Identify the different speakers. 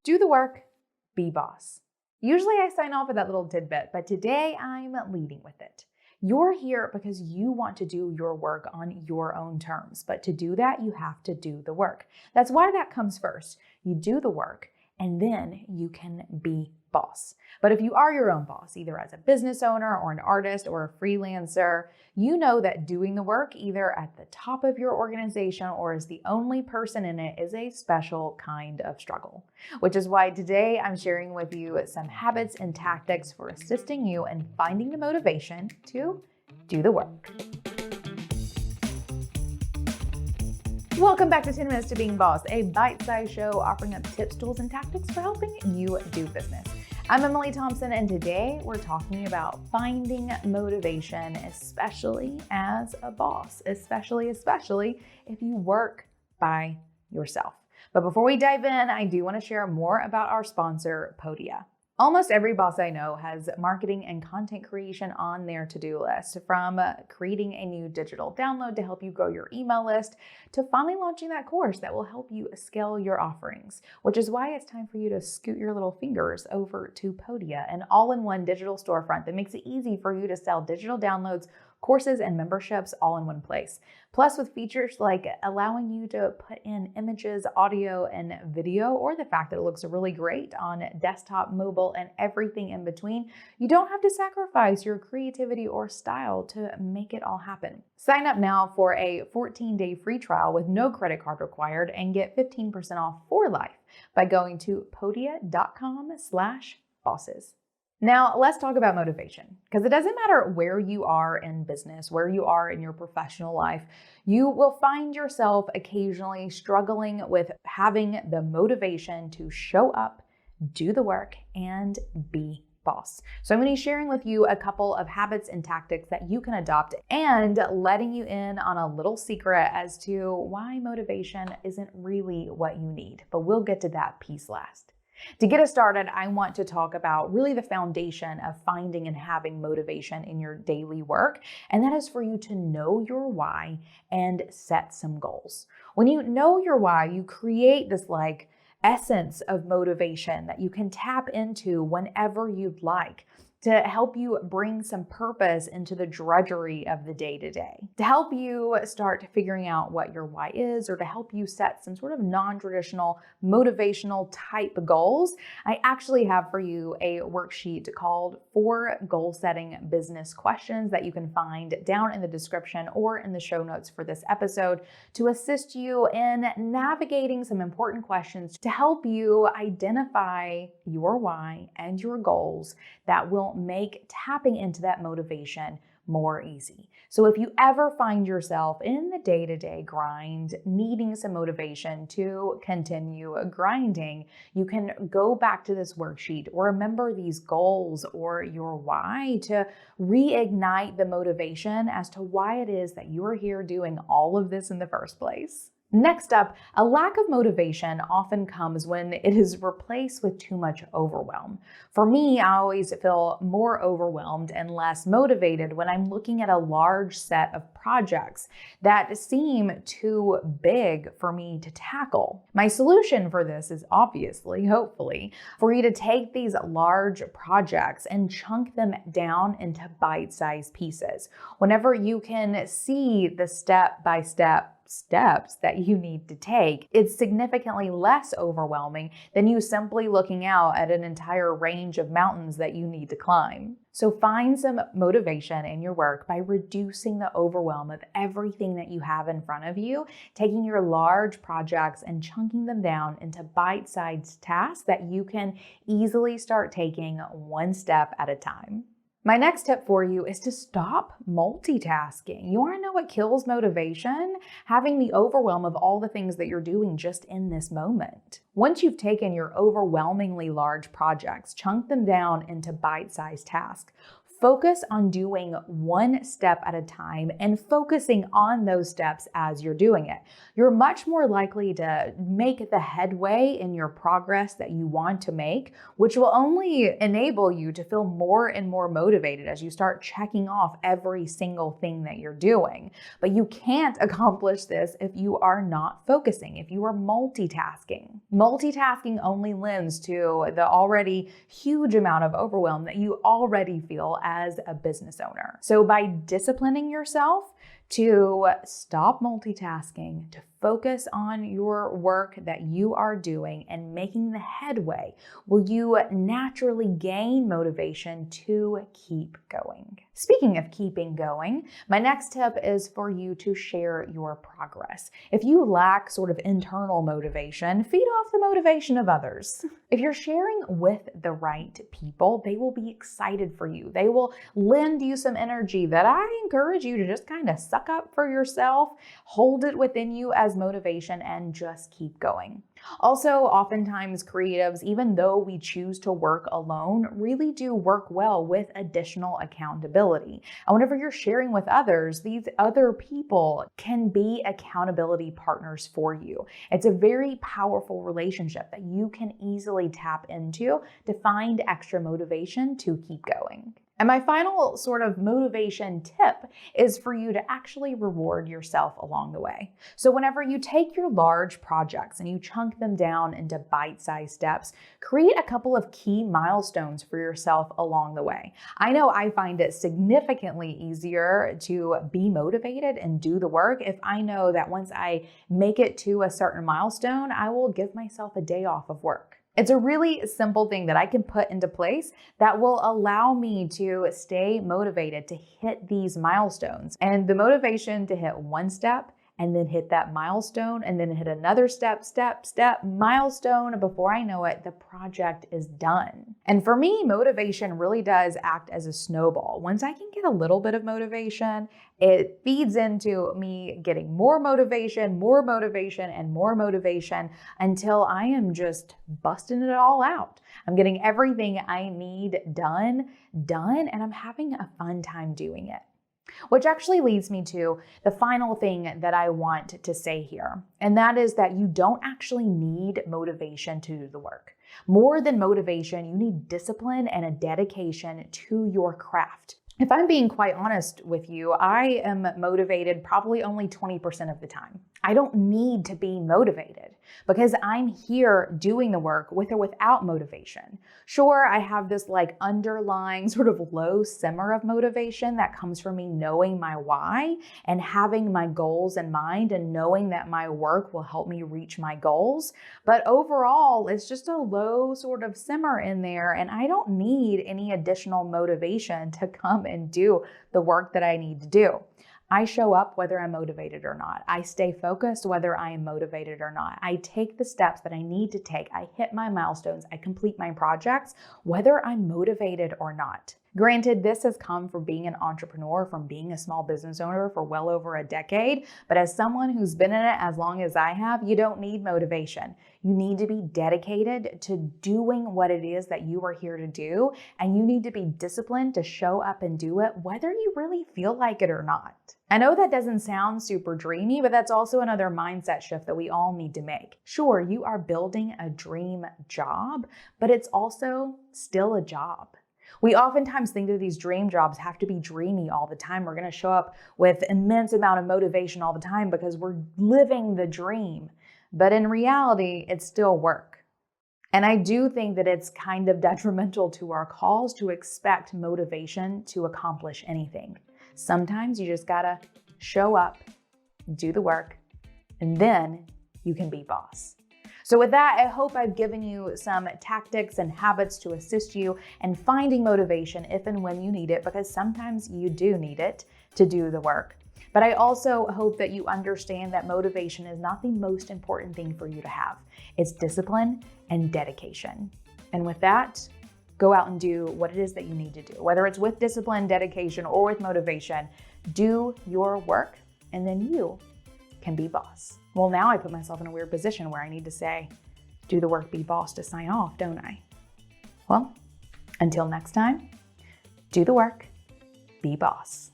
Speaker 1: Do the work, be boss. Usually I sign off with that little tidbit, but today I'm leading with it. You're here because you want to do your work on your own terms, but to do that, you have to do the work. That's why that comes first. You do the work, and then you can be boss. But if you are your own boss, either as a business owner or an artist or a freelancer, you know that doing the work either at the top of your organization or as the only person in it is a special kind of struggle. Which is why today I'm sharing with you some habits and tactics for assisting you in finding the motivation to do the work. Welcome back to 10 Minutes to Being Boss, a bite-sized show offering up tips, tools, and tactics for helping you do business. I'm Emily Thompson, and today we're talking about finding motivation, especially as a boss, especially if you work by yourself. But before we dive in, I do want to share more about our sponsor, Podia. Almost every boss I know has marketing and content creation on their to-do list, from creating a new digital download to help you grow your email list to finally launching that course that will help you scale your offerings, which is why it's time for you to scoot your little fingers over to Podia, an all-in-one digital storefront that makes it easy for you to sell digital downloads, courses, and memberships all in one place. Plus, with features like allowing you to put in images, audio, and video, or the fact that it looks really great on desktop, mobile, and everything in between, you don't have to sacrifice your creativity or style to make it all happen. Sign up now for a 14-day free trial with no credit card required and get 15% off for life by going to podia.com/bosses. Now, let's talk about motivation, because it doesn't matter where you are in business, where you are in your professional life, you will find yourself occasionally struggling with having the motivation to show up, do the work, and be boss. So I'm going to be sharing with you a couple of habits and tactics that you can adopt and letting you in on a little secret as to why motivation isn't really what you need. But we'll get to that piece last. To get us started, I want to talk about really the foundation of finding and having motivation in your daily work, and that is for you to know your why and set some goals. When you know your why, you create this essence of motivation that you can tap into whenever you'd like, to help you bring some purpose into the drudgery of the day-to-day, to help you start figuring out what your why is, or to help you set some sort of non-traditional motivational type goals. I actually have for you a worksheet called 4 Goal Setting Business Questions that you can find down in the description or in the show notes for this episode to assist you in navigating some important questions to help you identify your why and your goals that will make tapping into that motivation more easy. So if you ever find yourself in the day-to-day grind, needing some motivation to continue grinding, you can go back to this worksheet or remember these goals or your why to reignite the motivation as to why it is that you are here doing all of this in the first place. Next up, a lack of motivation often comes when it is replaced with too much overwhelm. For me, I always feel more overwhelmed and less motivated when I'm looking at a large set of projects that seem too big for me to tackle. My solution for this is obviously, hopefully, for you to take these large projects and chunk them down into bite-sized pieces. Whenever you can see the step-by-step steps that you need to take, it's significantly less overwhelming than you simply looking out at an entire range of mountains that you need to climb. So find some motivation in your work by reducing the overwhelm of everything that you have in front of you, taking your large projects and chunking them down into bite-sized tasks that you can easily start taking one step at a time. My next tip for you is to stop multitasking. You want to know what kills motivation? Having the overwhelm of all the things that you're doing just in this moment. Once you've taken your overwhelmingly large projects, chunk them down into bite-sized tasks. Focus on doing one step at a time and focusing on those steps as you're doing it. You're much more likely to make the headway in your progress that you want to make, which will only enable you to feel more and more motivated as you start checking off every single thing that you're doing. But you can't accomplish this if you are not focusing, if you are multitasking. Multitasking only lends to the already huge amount of overwhelm that you already feel as a business owner. So by disciplining yourself to stop multitasking, to focus on your work that you are doing and making the headway, will you naturally gain motivation to keep going. Speaking of keeping going, my next tip is for you to share your progress. If you lack sort of internal motivation, feed off the motivation of others. If you're sharing with the right people, they will be excited for you. They will lend you some energy that I encourage you to just kind of suck up for yourself, hold it within you as motivation, and just keep going. Also, oftentimes creatives, even though we choose to work alone, really do work well with additional accountability. And whenever you're sharing with others, these other people can be accountability partners for you. It's a very powerful relationship that you can easily tap into to find extra motivation to keep going. And my final sort of motivation tip is for you to actually reward yourself along the way. So whenever you take your large projects and you chunk them down into bite-sized steps, create a couple of key milestones for yourself along the way. I know I find it significantly easier to be motivated and do the work if I know that once I make it to a certain milestone, I will give myself a day off of work. It's a really simple thing that I can put into place that will allow me to stay motivated to hit these milestones. And the motivation to hit one step and then hit that milestone and then hit another step, milestone. Before I know it, the project is done. And for me, motivation really does act as a snowball. Once I can get a little bit of motivation, it feeds into me getting more motivation, and more motivation until I am just busting it all out. I'm getting everything I need done, and I'm having a fun time doing it. Which actually leads me to the final thing that I want to say here, and that is that you don't actually need motivation to do the work. More than motivation, you need discipline and a dedication to your craft. If I'm being quite honest with you, I am motivated probably only 20% of the time. I don't need to be motivated because I'm here doing the work with or without motivation. Sure, I have this underlying sort of low simmer of motivation that comes from me knowing my why and having my goals in mind and knowing that my work will help me reach my goals. But overall, it's just a low sort of simmer in there, and I don't need any additional motivation to come and do the work that I need to do. I show up whether I'm motivated or not. I stay focused whether I am motivated or not. I take the steps that I need to take. I hit my milestones. I complete my projects whether I'm motivated or not. Granted, this has come from being an entrepreneur, from being a small business owner for well over a decade. But as someone who's been in it as long as I have, you don't need motivation. You need to be dedicated to doing what it is that you are here to do. And you need to be disciplined to show up and do it, whether you really feel like it or not. I know that doesn't sound super dreamy, but that's also another mindset shift that we all need to make. Sure, you are building a dream job, but it's also still a job. We oftentimes think that these dream jobs have to be dreamy all the time. We're going to show up with immense amount of motivation all the time because we're living the dream. But in reality, it's still work. And I do think that it's kind of detrimental to our cause to expect motivation to accomplish anything. Sometimes you just gotta show up, do the work, and then you can be boss. So with that, I hope I've given you some tactics and habits to assist you in finding motivation if and when you need it, because sometimes you do need it to do the work. But I also hope that you understand that motivation is not the most important thing for you to have. It's discipline and dedication. And with that, go out and do what it is that you need to do. Whether it's with discipline, dedication, or with motivation, do your work, and then you can be boss. Well, now I put myself in a weird position where I need to say, do the work, be boss to sign off, don't I? Well, until next time, do the work, be boss.